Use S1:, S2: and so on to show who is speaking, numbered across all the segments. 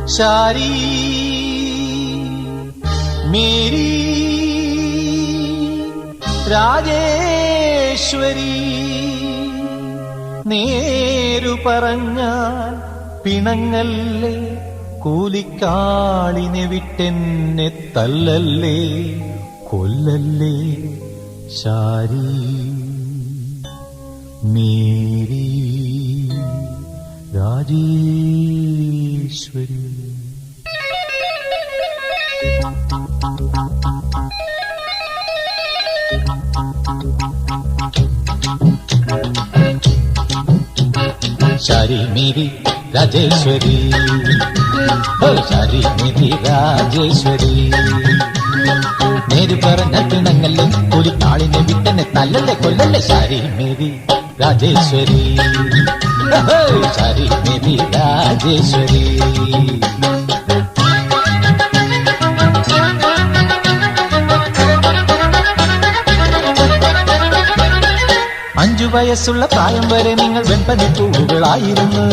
S1: Shari Mary Rajeshwari, നേരു പറഞ്ഞാൽ പിണങ്ങല്ലേ, കൂലിക്കാളിനെ വിട്ടെന്നെ തല്ലല്ലേ, കൊല്ലല്ലേ. Shari Mary Rajeshwari. Shari Mary Rajeshwari, Shari Mary Rajeshwari, നേര് പറഞ്ഞ പിണങ്ങല്ലേ, കൂലിക്കാളിനെ വിട്ടെന്നെ തല്ലല്ലേ, കൊല്ലല്ലേ. Shari Mary Rajeshwari, Shari Mary Rajeshwari. 5 വയസ്സുള്ള പ്രായം വരെ നിങ്ങൾ വെൺപനിപ്പൂവുകളായിരുന്നു.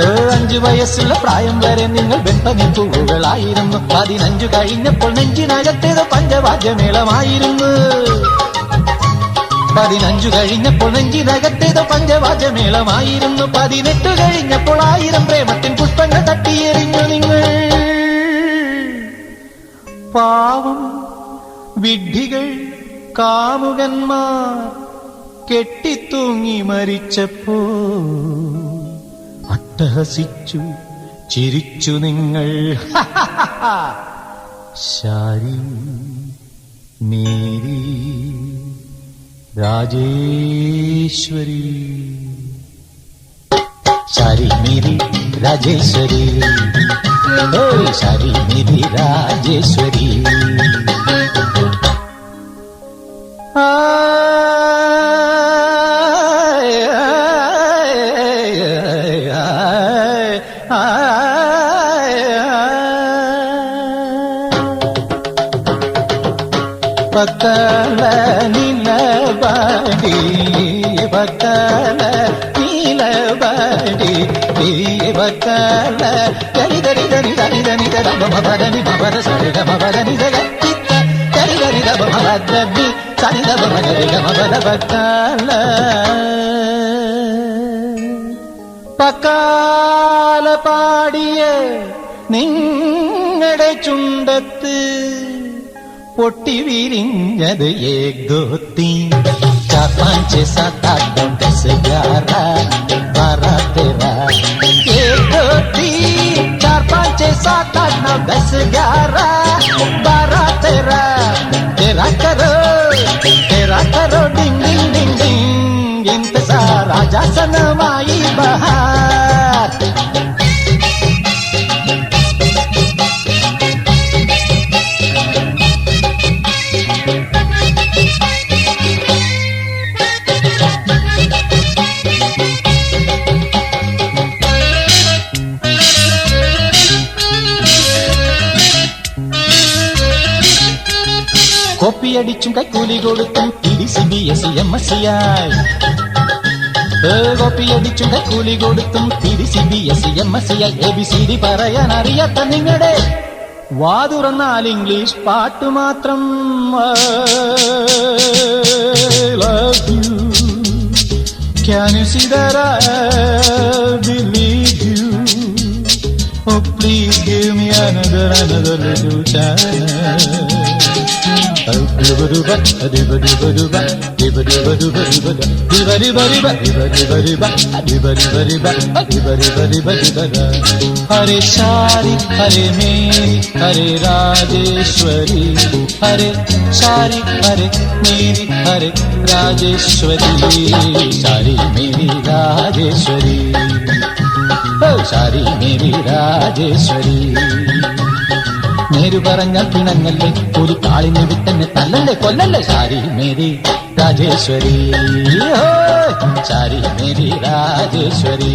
S1: 5 വയസ്സുള്ള പ്രായം വരെ നിങ്ങൾ വെൺപനിപ്പൂവുകളായിരുന്നു. 15 കഴിഞ്ഞപ്പോൾ നെഞ്ചിനകത്തേതോ പഞ്ചവാദ്യമേളമായിരുന്നു. 15 കഴിഞ്ഞപ്പോൾ നെഞ്ചിനകത്തേതോ പഞ്ചവാദ്യമേളമായിരുന്നു. 18 കഴിഞ്ഞപ്പോൾ 1000 പ്രേമത്തിൻ പുഷ്പങ്ങൾ തട്ടിയെറിഞ്ഞു നിങ്ങൾ. പാവം വിഡ്ഢികൾ കാമുകന്മാർ കെട്ടിത്തൂങ്ങി മരിച്ചപ്പോ അട്ടഹസിച്ചു ചിരിച്ചു നിങ്ങൾ. Shari Mary Rajeshwari, Shari Mary Rajeshwari, Shari Mary Rajeshwari. പക്കല നിലബടി, പക്കല നിലബടി, പക്കല ധനി ധനി ധനി ധനി ധനി ധനി ഭവന സരിഗമവനി ജഗത്തിത്ത ധനി ധനി ധനി സനിധമഗമവന പക്കാല. പക്കാല പാടിയ നിങ്ങളുടെ ചുണ്ടത്ത് പൊട്ടി വിരിഞ്ഞത് ഏക് ദോ തീൻ 4 5 7 8 9 10 11 12 13. ഏക് ദോ തീൻ 4 5 7 8 9 10 11 12 13. तेरा करो डिंग डिंग डिंग डिंग, इंतजार आजा सनमाई बहार. കോപ്പിയടിച്ചും കൈക്കൂലി കൊടുത്തും CBSE MSc ആയി. കോപ്പിയടിച്ചും കൈക്കൂലി കൊടുത്തും CBSE MSc ആയി. ABCD പറയാൻ അറിയാത്ത നിങ്ങളുടെ വാതുറന്നാൽ ഇംഗ്ലീഷ് പാട്ട് മാത്രം. Love you, can you see that I believe you? Oh please give me another little chance. हरे शारी हरे मेरी हरे राजेश्वरी, हरे शारी हरे मेरी हरे राजेश्वरी, शारी मेरी राजेश्वरी, शारी मेरी राजेश्वरी. നേരു പറഞ്ഞാൽ പിണങ്ങല്ലേ, കൂലിക്കാളിനെ വിട്ടെന്നെ തല്ലല്ലേ, കൊല്ലല്ലേ. Shari Mary Rajeshwari, Shari Mary Rajeshwari.